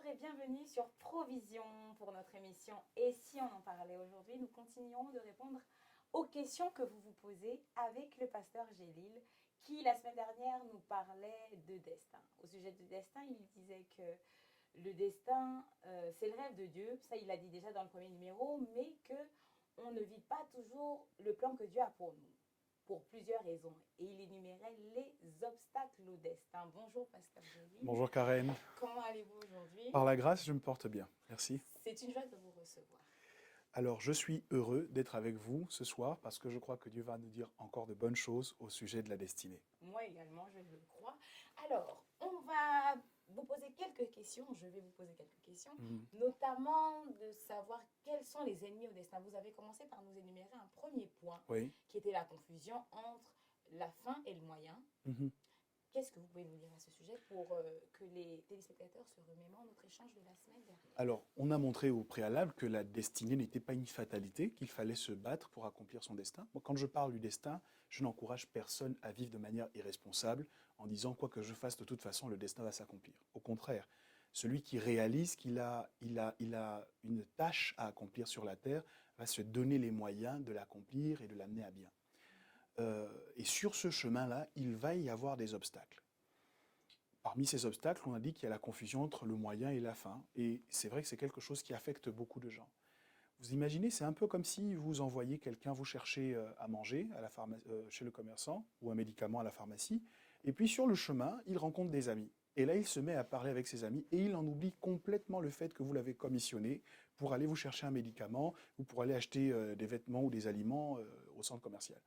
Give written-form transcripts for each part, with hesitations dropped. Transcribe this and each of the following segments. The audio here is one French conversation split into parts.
Bonjour et bienvenue sur Provision pour notre émission Et si on en parlait aujourd'hui. Nous continuerons de répondre aux questions que vous vous posez avec le pasteur Gélil qui la semaine dernière nous parlait de destin. Au sujet du destin, il disait que le destin, c'est le rêve de Dieu. Ça, il l'a dit déjà dans le premier numéro, mais que on ne vit pas toujours le plan que Dieu a pour nous, pour plusieurs raisons. Et il énumérait les obstacles au destin. Bonjour, pasteur Gélil. Bonjour Karen. Comment allez-vous aujourd'hui? Par la grâce, je me porte bien. Merci. C'est une joie de vous recevoir. Alors, je suis heureux d'être avec vous ce soir parce que je crois que Dieu va nous dire encore de bonnes choses au sujet de la destinée. Moi également, je le crois. Alors, on va vous poser quelques questions. Je vais vous poser quelques questions, notamment de savoir quels sont les ennemis au destin. Vous avez commencé par nous énumérer un premier point Oui. qui était la confusion entre la fin et le moyen. Mhm. Qu'est-ce que vous pouvez nous dire à ce sujet pour que les téléspectateurs se remémorent notre échange de la semaine dernière? Alors, on a montré au préalable que la destinée n'était pas une fatalité, qu'il fallait se battre pour accomplir son destin. Moi, quand je parle du destin, je n'encourage personne à vivre de manière irresponsable en disant quoi que je fasse, de toute façon, le destin va s'accomplir. Au contraire, celui qui réalise qu'il a une tâche à accomplir sur la terre va se donner les moyens de l'accomplir et de l'amener à bien. Et sur ce chemin-là, il va y avoir des obstacles. Parmi ces obstacles, on a dit qu'il y a la confusion entre le moyen et la fin. Et c'est vrai que c'est quelque chose qui affecte beaucoup de gens. Vous imaginez, c'est un peu comme si vous envoyez quelqu'un vous chercher à manger à la chez le commerçant ou un médicament à la pharmacie. Et puis sur le chemin, il rencontre des amis. Et là, il se met à parler avec ses amis et il en oublie complètement le fait que vous l'avez commissionné pour aller vous chercher un médicament ou pour aller acheter des vêtements ou des aliments au centre commercial.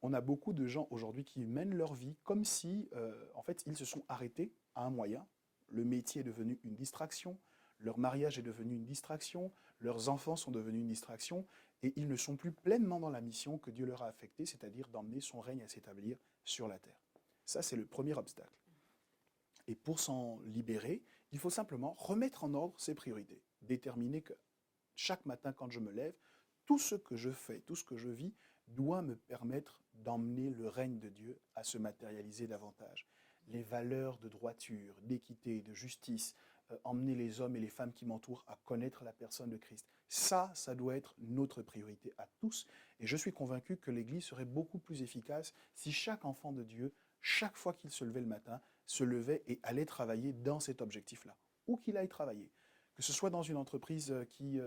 On a beaucoup de gens aujourd'hui qui mènent leur vie comme si, en fait, ils se sont arrêtés à un moyen. Le métier est devenu une distraction, leur mariage est devenu une distraction, leurs enfants sont devenus une distraction, et ils ne sont plus pleinement dans la mission que Dieu leur a affectée, c'est-à-dire d'emmener son règne à s'établir sur la terre. Ça, c'est le premier obstacle. Et pour s'en libérer, il faut simplement remettre en ordre ses priorités, déterminer que chaque matin, quand je me lève, tout ce que je fais, tout ce que je vis, doit me permettre d'emmener le règne de Dieu à se matérialiser davantage. Les valeurs de droiture, d'équité, de justice, emmener les hommes et les femmes qui m'entourent à connaître la personne de Christ. Ça doit être notre priorité à tous. Et je suis convaincu que l'Église serait beaucoup plus efficace si chaque enfant de Dieu, chaque fois qu'il se levait le matin, se levait et allait travailler dans cet objectif-là, où qu'il aille travailler. Que ce soit dans une entreprise qui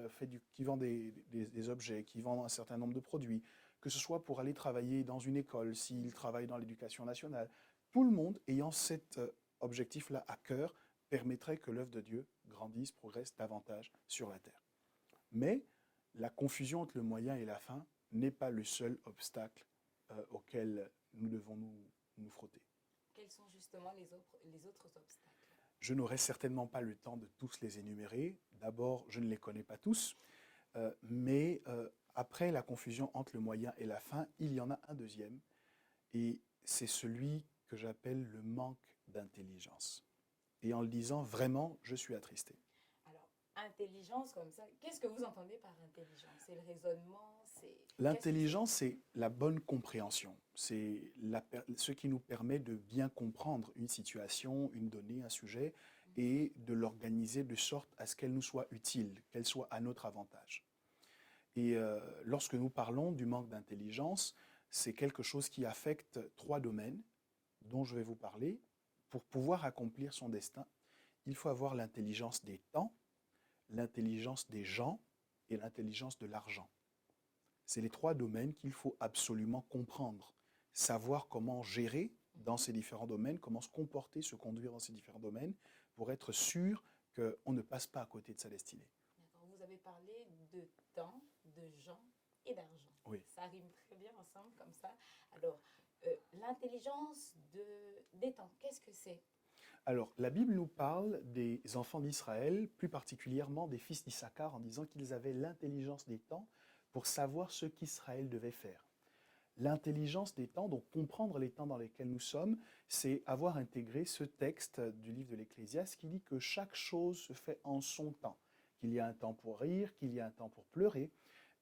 vend des objets, qui vend un certain nombre de produits, que ce soit pour aller travailler dans une école, s'il travaille dans l'éducation nationale, tout le monde ayant cet objectif-là à cœur permettrait que l'œuvre de Dieu grandisse, progresse davantage sur la terre. Mais la confusion entre le moyen et la fin n'est pas le seul obstacle auquel nous devons nous frotter. Quels sont justement les autres obstacles? Je n'aurai certainement pas le temps de tous les énumérer. D'abord, je ne les connais pas tous, mais après la confusion entre le moyen et la fin, il y en a un deuxième, et c'est celui que j'appelle le manque d'intelligence. Et en le disant, vraiment, je suis attristé. Alors, intelligence comme ça, qu'est-ce que vous entendez par intelligence? C'est le raisonnement, L'intelligence, c'est la bonne compréhension. C'est ce qui nous permet de bien comprendre une situation, une donnée, un sujet, et de l'organiser de sorte à ce qu'elle nous soit utile, qu'elle soit à notre avantage. Et lorsque nous parlons du manque d'intelligence, c'est quelque chose qui affecte 3 domaines dont je vais vous parler. Pour pouvoir accomplir son destin, il faut avoir l'intelligence des temps, l'intelligence des gens et l'intelligence de l'argent. C'est les 3 domaines qu'il faut absolument comprendre. Savoir comment gérer dans ces différents domaines, comment se comporter, se conduire dans ces différents domaines pour être sûr qu'on ne passe pas à côté de sa destinée. D'accord. Vous avez parlé de temps, de gens et d'argent. Oui. Ça rime très bien ensemble comme ça. Alors, l'intelligence des temps, qu'est-ce que c'est? Alors, la Bible nous parle des enfants d'Israël, plus particulièrement des fils d'Issachar, en disant qu'ils avaient l'intelligence des temps pour savoir ce qu'Israël devait faire. L'intelligence des temps, donc comprendre les temps dans lesquels nous sommes, c'est avoir intégré ce texte du livre de l'Ecclésiaste qui dit que chaque chose se fait en son temps, qu'il y a un temps pour rire, qu'il y a un temps pour pleurer.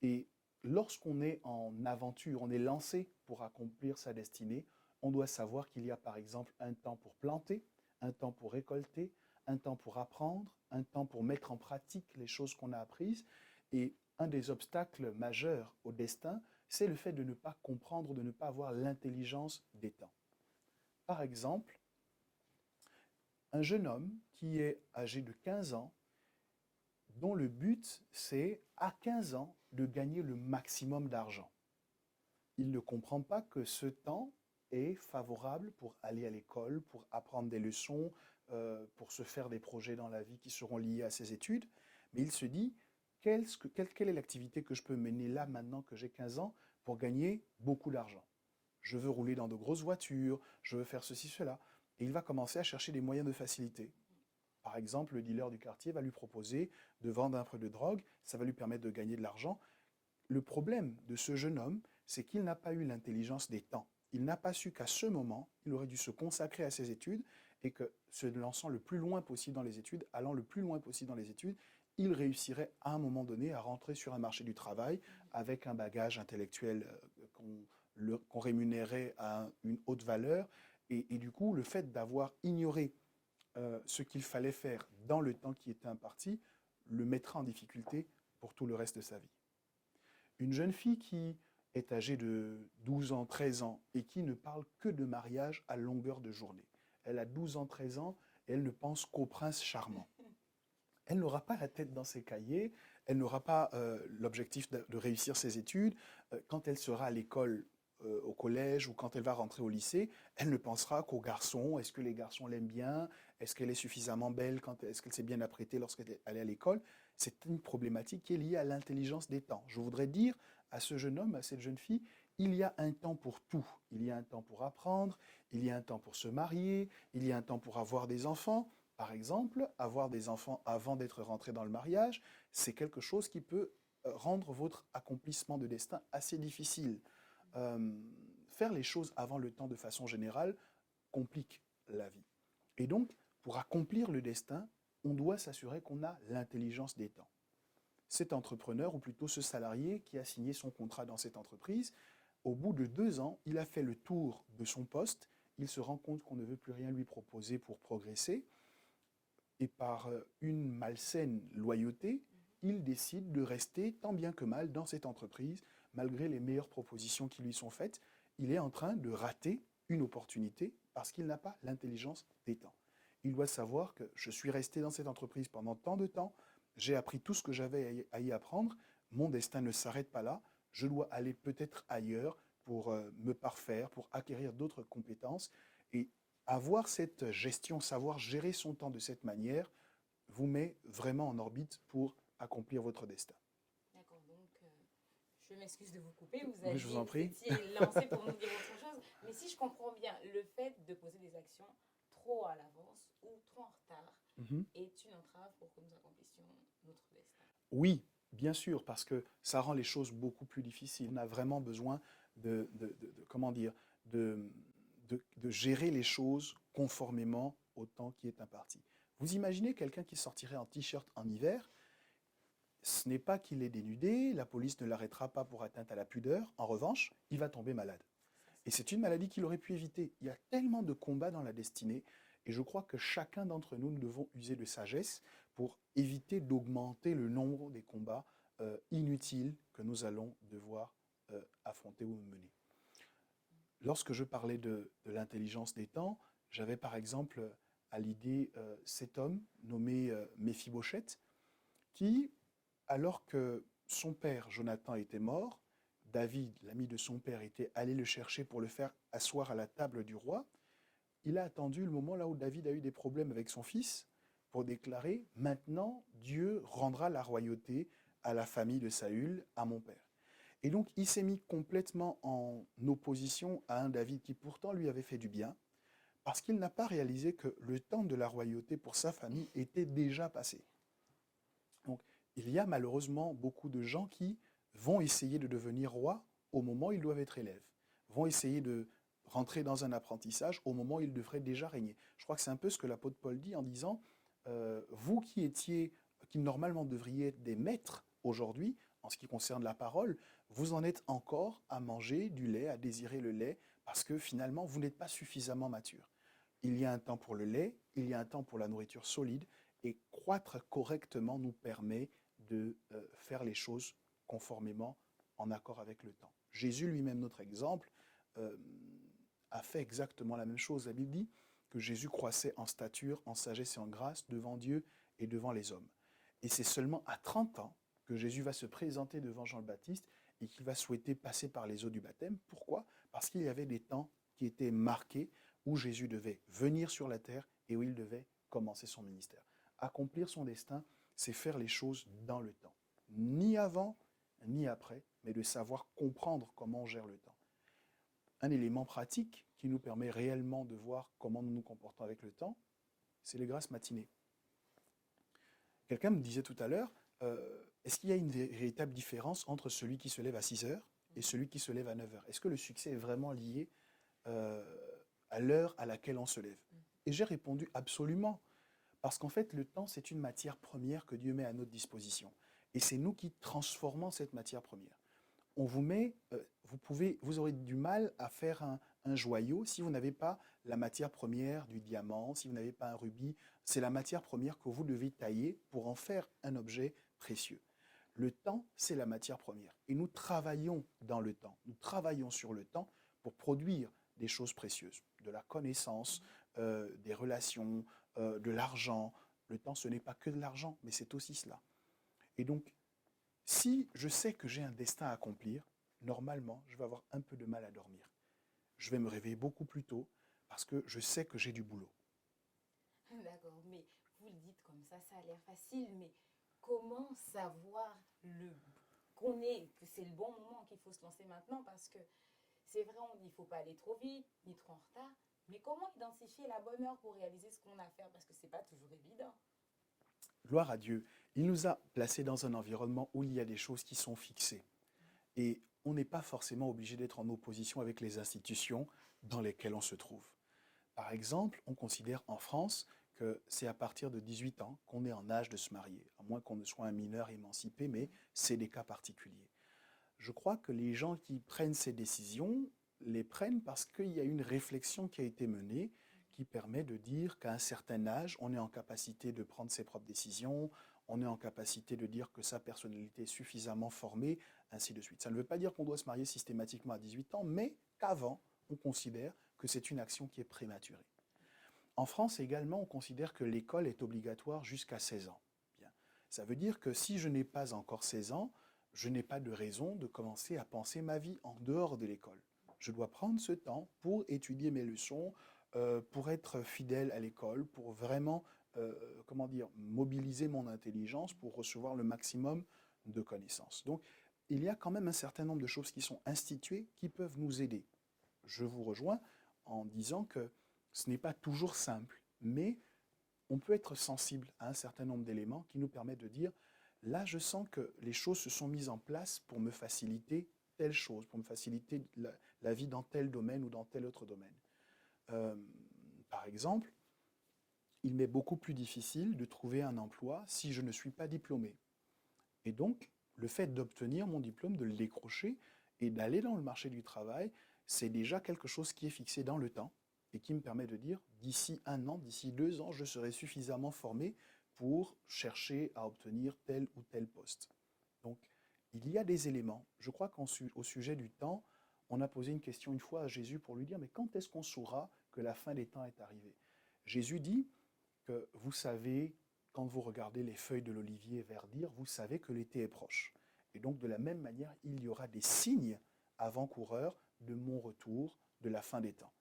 Et lorsqu'on est en aventure, on est lancé pour accomplir sa destinée, on doit savoir qu'il y a par exemple un temps pour planter, un temps pour récolter, un temps pour apprendre, un temps pour mettre en pratique les choses qu'on a apprises. Et un des obstacles majeurs au destin, c'est le fait de ne pas comprendre, de ne pas avoir l'intelligence des temps. Par exemple, un jeune homme qui est âgé de 15 ans, dont le but, c'est à 15 ans de gagner le maximum d'argent. Il ne comprend pas que ce temps est favorable pour aller à l'école, pour apprendre des leçons, pour se faire des projets dans la vie qui seront liés à ses études. Mais il se dit, quelle est l'activité que je peux mener là maintenant que j'ai 15 ans pour gagner beaucoup d'argent? Je veux rouler dans de grosses voitures, je veux faire ceci, cela. Et il va commencer à chercher des moyens de facilité. Par exemple, le dealer du quartier va lui proposer de vendre un peu de drogue, ça va lui permettre de gagner de l'argent. Le problème de ce jeune homme, c'est qu'il n'a pas eu l'intelligence des temps. Il n'a pas su qu'à ce moment, il aurait dû se consacrer à ses études et que se lançant le plus loin possible dans les études, allant le plus loin possible dans les études, il réussirait à un moment donné à rentrer sur un marché du travail avec un bagage intellectuel qu'on rémunérait à une haute valeur. Et du coup, le fait d'avoir ignoré ce qu'il fallait faire dans le temps qui était imparti le mettra en difficulté pour tout le reste de sa vie. Une jeune fille qui est âgée de 12 ans, 13 ans et qui ne parle que de mariage à longueur de journée. Elle a 12 ans, 13 ans et elle ne pense qu'au prince charmant. Elle n'aura pas la tête dans ses cahiers, elle n'aura pas l'objectif de réussir ses études. Quand elle sera à l'école, au collège ou quand elle va rentrer au lycée, elle ne pensera qu'aux garçons. Est-ce que les garçons l'aiment bien? Est-ce qu'elle est suffisamment belle? Est-ce qu'elle s'est bien apprêtée lorsqu'elle est à l'école? C'est une problématique qui est liée à l'intelligence des temps. Je voudrais dire à ce jeune homme, à cette jeune fille, il y a un temps pour tout. Il y a un temps pour apprendre, il y a un temps pour se marier, il y a un temps pour avoir des enfants. Par exemple, avoir des enfants avant d'être rentré dans le mariage, c'est quelque chose qui peut rendre votre accomplissement de destin assez difficile. Faire les choses avant le temps de façon générale complique la vie. Et donc, pour accomplir le destin, on doit s'assurer qu'on a l'intelligence des temps. Cet entrepreneur, ou plutôt ce salarié qui a signé son contrat dans cette entreprise, au bout de 2 ans, il a fait le tour de son poste, il se rend compte qu'on ne veut plus rien lui proposer pour progresser, et par une malsaine loyauté, il décide de rester tant bien que mal dans cette entreprise, malgré les meilleures propositions qui lui sont faites. Il est en train de rater une opportunité parce qu'il n'a pas l'intelligence des temps. Il doit savoir que je suis resté dans cette entreprise pendant tant de temps, j'ai appris tout ce que j'avais à y apprendre, mon destin ne s'arrête pas là, je dois aller peut-être ailleurs pour me parfaire, pour acquérir d'autres compétences. Et avoir cette gestion, savoir gérer son temps de cette manière, vous met vraiment en orbite pour accomplir votre destin. D'accord, donc je m'excuse de vous couper, vous Oui, je vous en prie. étiez lancé pour nous dire autre chose, mais si je comprends bien, le fait de poser des actions trop à l'avance ou trop en retard est une entrave pour que nous accomplissions notre destin. Oui, bien sûr, parce que ça rend les choses beaucoup plus difficiles. On a vraiment besoin comment dire, de gérer les choses conformément au temps qui est imparti. Vous imaginez quelqu'un qui sortirait en t-shirt en hiver, ce n'est pas qu'il est dénudé, la police ne l'arrêtera pas pour atteinte à la pudeur, en revanche, il va tomber malade. Et c'est une maladie qu'il aurait pu éviter. Il y a tellement de combats dans la destinée, et je crois que chacun d'entre nous, nous devons user de sagesse pour éviter d'augmenter le nombre des combats inutiles que nous allons devoir affronter ou mener. Lorsque je parlais de l'intelligence des temps, j'avais par exemple à l'idée cet homme nommé Méphibosheth, qui, alors que son père Jonathan était mort, David, l'ami de son père, était allé le chercher pour le faire asseoir à la table du roi. Il a attendu le moment là où David a eu des problèmes avec son fils pour déclarer « Maintenant, Dieu rendra la royauté à la famille de Saül, à mon père ». Et donc, il s'est mis complètement en opposition à un David qui pourtant lui avait fait du bien, parce qu'il n'a pas réalisé que le temps de la royauté pour sa famille était déjà passé. Donc, il y a malheureusement beaucoup de gens qui vont essayer de devenir roi au moment où ils doivent être élèves, vont essayer de rentrer dans un apprentissage au moment où ils devraient déjà régner. Je crois que c'est un peu ce que l'apôtre Paul dit en disant vous qui normalement devriez être des maîtres aujourd'hui, en ce qui concerne la parole, vous en êtes encore à manger du lait, à désirer le lait, parce que finalement, vous n'êtes pas suffisamment mature. Il y a un temps pour le lait, il y a un temps pour la nourriture solide, et croître correctement nous permet de faire les choses conformément en accord avec le temps. Jésus lui-même, notre exemple, euh, a fait exactement la même chose. La Bible dit que Jésus croissait en stature, en sagesse et en grâce devant Dieu et devant les hommes. Et c'est seulement à 30 ans que Jésus va se présenter devant Jean le Baptiste et qu'il va souhaiter passer par les eaux du baptême. Pourquoi? Parce qu'il y avait des temps qui étaient marqués où Jésus devait venir sur la terre et où il devait commencer son ministère. Accomplir son destin, c'est faire les choses dans le temps. Ni avant, ni après, mais de savoir comprendre comment on gère le temps. Un élément pratique qui nous permet réellement de voir comment nous nous comportons avec le temps, c'est les grâces matinées. Quelqu'un me disait tout à l'heure, est-ce qu'il y a une véritable différence entre celui qui se lève à 6 heures et celui qui se lève à 9 heures? Est-ce que le succès est vraiment lié à l'heure à laquelle on se lève? Et j'ai répondu absolument. Parce qu'en fait, le temps, c'est une matière première que Dieu met à notre disposition. Et c'est nous qui transformons cette matière première. On vous met, vous aurez du mal à faire un joyau si vous n'avez pas la matière première du diamant, si vous n'avez pas un rubis. C'est la matière première que vous devez tailler pour en faire un objet précieux. Le temps, c'est la matière première. Et nous travaillons dans le temps. Nous travaillons sur le temps pour produire des choses précieuses, de la connaissance, des relations, de l'argent. Le temps, ce n'est pas que de l'argent, mais c'est aussi cela. Et donc, si je sais que j'ai un destin à accomplir, normalement, je vais avoir un peu de mal à dormir. Je vais me réveiller beaucoup plus tôt parce que je sais que j'ai du boulot. D'accord, mais vous le dites comme ça a l'air facile, mais comment savoir que c'est le bon moment, qu'il faut se lancer maintenant? Parce que c'est vrai, on dit qu'il ne faut pas aller trop vite, ni trop en retard, mais comment identifier la bonne heure pour réaliser ce qu'on a à faire? Parce que ce n'est pas toujours évident. Gloire à Dieu. Il nous a placés dans un environnement où il y a des choses qui sont fixées. Et on n'est pas forcément obligé d'être en opposition avec les institutions dans lesquelles on se trouve. Par exemple, on considère en France que c'est à partir de 18 ans qu'on est en âge de se marier, à moins qu'on ne soit un mineur émancipé, mais c'est des cas particuliers. Je crois que les gens qui prennent ces décisions les prennent parce qu'il y a une réflexion qui a été menée qui permet de dire qu'à un certain âge, on est en capacité de prendre ses propres décisions, on est en capacité de dire que sa personnalité est suffisamment formée, ainsi de suite. Ça ne veut pas dire qu'on doit se marier systématiquement à 18 ans, mais qu'avant, on considère que c'est une action qui est prématurée. En France également, on considère que l'école est obligatoire jusqu'à 16 ans. Bien. Ça veut dire que si je n'ai pas encore 16 ans, je n'ai pas de raison de commencer à penser ma vie en dehors de l'école. Je dois prendre ce temps pour étudier mes leçons, pour être fidèle à l'école, pour vraiment mobiliser mon intelligence pour recevoir le maximum de connaissances. Donc, il y a quand même un certain nombre de choses qui sont instituées qui peuvent nous aider. Je vous rejoins en disant que ce n'est pas toujours simple, mais on peut être sensible à un certain nombre d'éléments qui nous permettent de dire, là, je sens que les choses se sont mises en place pour me faciliter telle chose, pour me faciliter la vie dans tel domaine ou dans tel autre domaine. Par exemple, il m'est beaucoup plus difficile de trouver un emploi si je ne suis pas diplômé. Et donc, le fait d'obtenir mon diplôme, de le décrocher et d'aller dans le marché du travail, c'est déjà quelque chose qui est fixé dans le temps et qui me permet de dire, d'ici 1 an, d'ici 2 ans, je serai suffisamment formé pour chercher à obtenir tel ou tel poste. Donc, il y a des éléments. Je crois qu'au sujet du temps, on a posé une question une fois à Jésus pour lui dire, mais quand est-ce qu'on saura que la fin des temps est arrivée? Jésus dit que vous savez, quand vous regardez les feuilles de l'olivier verdir, vous savez que l'été est proche. Et donc, de la même manière, il y aura des signes avant-coureurs de mon retour, de la fin des temps.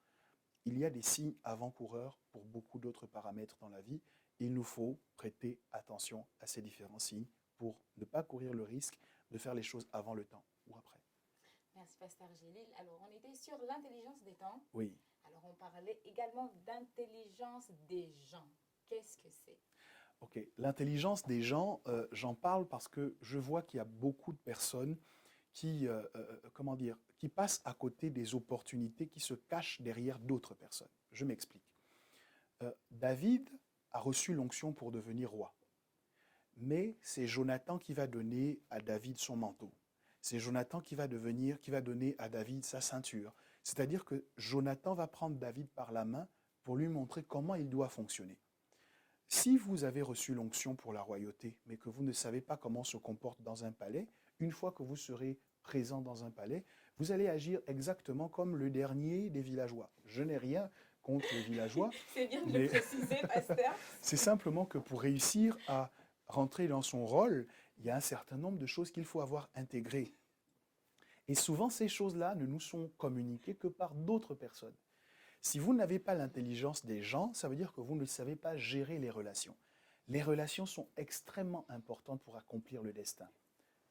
Il y a des signes avant-coureurs pour beaucoup d'autres paramètres dans la vie. Il nous faut prêter attention à ces différents signes pour ne pas courir le risque de faire les choses avant le temps ou après. Merci, Pasteur Gélil. Alors, on était sur l'intelligence des temps. Oui. Alors, on parlait également d'intelligence des gens. Qu'est-ce que c'est? Ok, l'intelligence des gens, j'en parle parce que je vois qu'il y a beaucoup de personnes qui passent à côté des opportunités qui se cachent derrière d'autres personnes. Je m'explique. David a reçu l'onction pour devenir roi. Mais c'est Jonathan qui va donner à David son manteau. C'est Jonathan qui va donner à David sa ceinture. C'est-à-dire que Jonathan va prendre David par la main pour lui montrer comment il doit fonctionner. Si vous avez reçu l'onction pour la royauté, mais que vous ne savez pas comment se comporte dans un palais, une fois que vous serez présent dans un palais, vous allez agir exactement comme le dernier des villageois. Je n'ai rien contre les villageois, C'est bien de le mais préciser, pasteur. c'est simplement que pour réussir à rentrer dans son rôle, il y a un certain nombre de choses qu'il faut avoir intégrées. Et souvent, ces choses-là ne nous sont communiquées que par d'autres personnes. Si vous n'avez pas l'intelligence des gens, ça veut dire que vous ne savez pas gérer les relations. Les relations sont extrêmement importantes pour accomplir le destin.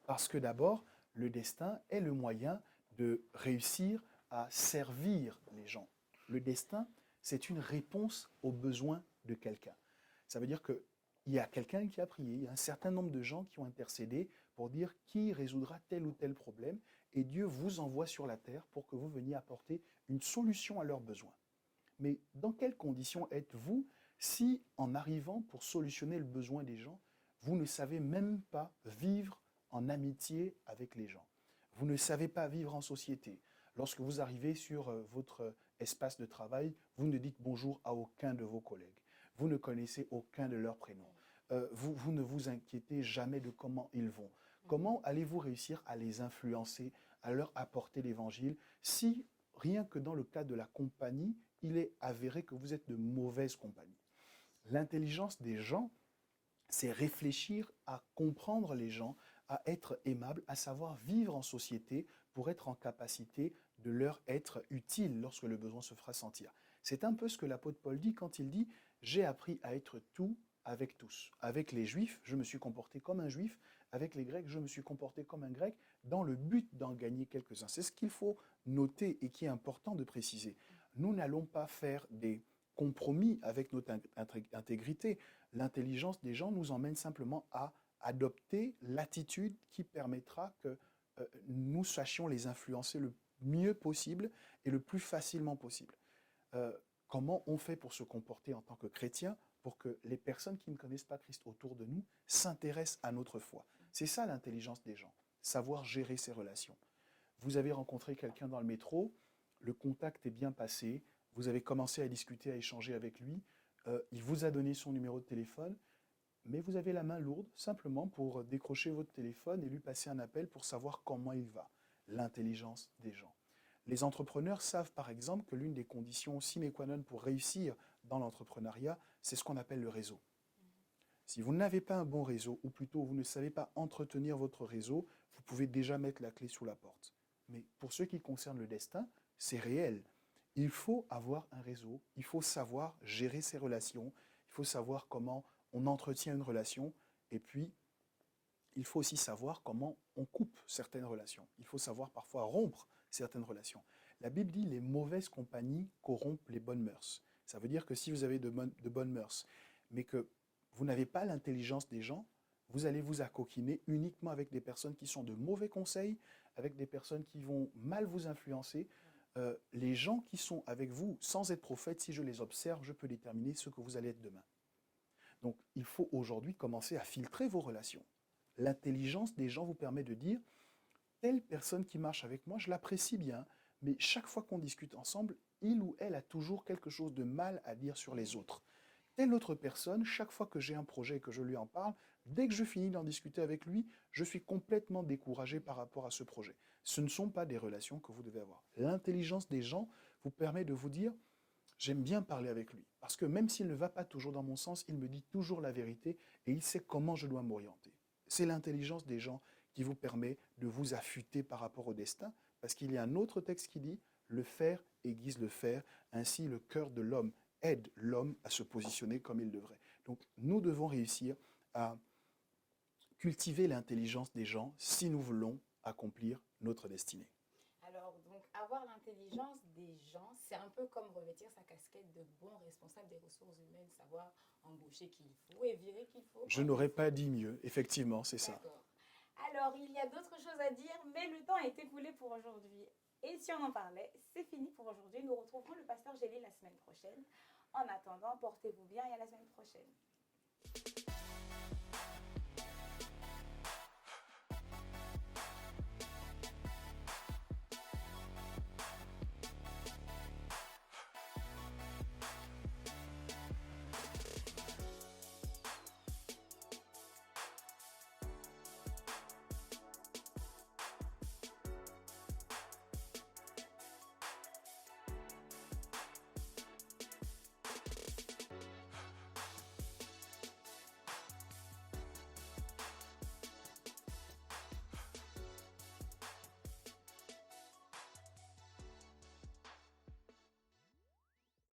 Parce que d'abord, le destin est le moyen de réussir à servir les gens. Le destin, c'est une réponse aux besoins de quelqu'un. Ça veut dire qu'il y a quelqu'un qui a prié, il y a un certain nombre de gens qui ont intercédé pour dire qui résoudra tel ou tel problème, et Dieu vous envoie sur la terre pour que vous veniez apporter une solution à leurs besoins. Mais dans quelles conditions êtes-vous si, en arrivant pour solutionner le besoin des gens, vous ne savez même pas vivre en amitié avec les gens? Vous ne savez pas vivre en société. Lorsque vous arrivez sur votre espace de travail, vous ne dites bonjour à aucun de vos collègues. Vous ne connaissez aucun de leurs prénoms. Vous ne vous inquiétez jamais de comment ils vont. Comment allez-vous réussir à les influencer, à leur apporter l'évangile, si rien que dans le cas de la compagnie, il est avéré que vous êtes de mauvaise compagnie? L'intelligence des gens, c'est réfléchir à comprendre les gens, à être aimable, à savoir vivre en société pour être en capacité de leur être utile lorsque le besoin se fera sentir. C'est un peu ce que l'apôtre Paul dit quand il dit « J'ai appris à être tout avec tous ». Avec les Juifs, je me suis comporté comme un Juif. Avec les Grecs, je me suis comporté comme un Grec dans le but d'en gagner quelques-uns. C'est ce qu'il faut noter et qui est important de préciser. Nous n'allons pas faire des compromis avec notre intégrité. L'intelligence des gens nous emmène simplement à adopter l'attitude qui permettra que nous sachions les influencer le mieux possible et le plus facilement possible. Comment on fait pour se comporter en tant que chrétien pour que les personnes qui ne connaissent pas Christ autour de nous s'intéressent à notre foi? C'est ça l'intelligence des gens, savoir gérer ses relations. Vous avez rencontré quelqu'un dans le métro, le contact est bien passé, vous avez commencé à discuter, à échanger avec lui, il vous a donné son numéro de téléphone, mais vous avez la main lourde simplement pour décrocher votre téléphone et lui passer un appel pour savoir comment il va. L'intelligence des gens. Les entrepreneurs savent par exemple que l'une des conditions sine qua non pour réussir dans l'entrepreneuriat, c'est ce qu'on appelle le réseau. Si vous n'avez pas un bon réseau, ou plutôt vous ne savez pas entretenir votre réseau, vous pouvez déjà mettre la clé sous la porte. Mais pour ce qui concerne le destin, c'est réel. Il faut avoir un réseau, il faut savoir gérer ses relations, il faut savoir comment on entretient une relation, et puis il faut aussi savoir comment on coupe certaines relations. Il faut savoir parfois rompre certaines relations. La Bible dit les mauvaises compagnies corrompent les bonnes mœurs. Ça veut dire que si vous avez de bonnes mœurs, mais que vous n'avez pas l'intelligence des gens, vous allez vous accoquiner uniquement avec des personnes qui sont de mauvais conseils, avec des personnes qui vont mal vous influencer. Les gens qui sont avec vous, sans être prophète, si je les observe, je peux déterminer ce que vous allez être demain. Donc, il faut aujourd'hui commencer à filtrer vos relations. L'intelligence des gens vous permet de dire « telle personne qui marche avec moi, je l'apprécie bien, mais chaque fois qu'on discute ensemble, il ou elle a toujours quelque chose de mal à dire sur les autres. Telle autre personne, chaque fois que j'ai un projet et que je lui en parle, dès que je finis d'en discuter avec lui, je suis complètement découragé par rapport à ce projet. » Ce ne sont pas des relations que vous devez avoir. L'intelligence des gens vous permet de vous dire « j'aime bien parler avec lui, parce que même s'il ne va pas toujours dans mon sens, il me dit toujours la vérité et il sait comment je dois m'orienter. » C'est l'intelligence des gens qui vous permet de vous affûter par rapport au destin, parce qu'il y a un autre texte qui dit « le fer aiguise le fer, ainsi le cœur de l'homme aide l'homme à se positionner comme il devrait. » Donc nous devons réussir à cultiver l'intelligence des gens si nous voulons accomplir notre destinée. Alors, donc, avoir l'intelligence des gens, c'est un peu comme revêtir sa casquette de bon responsable des ressources humaines, savoir embaucher qu'il faut et virer qu'il faut. Je n'aurais pas dit mieux, effectivement, c'est ça. Alors, il y a d'autres choses à dire, mais le temps est écoulé pour aujourd'hui. Et si on en parlait, c'est fini pour aujourd'hui. Nous retrouverons le pasteur Gély la semaine prochaine. En attendant, portez-vous bien et à la semaine prochaine.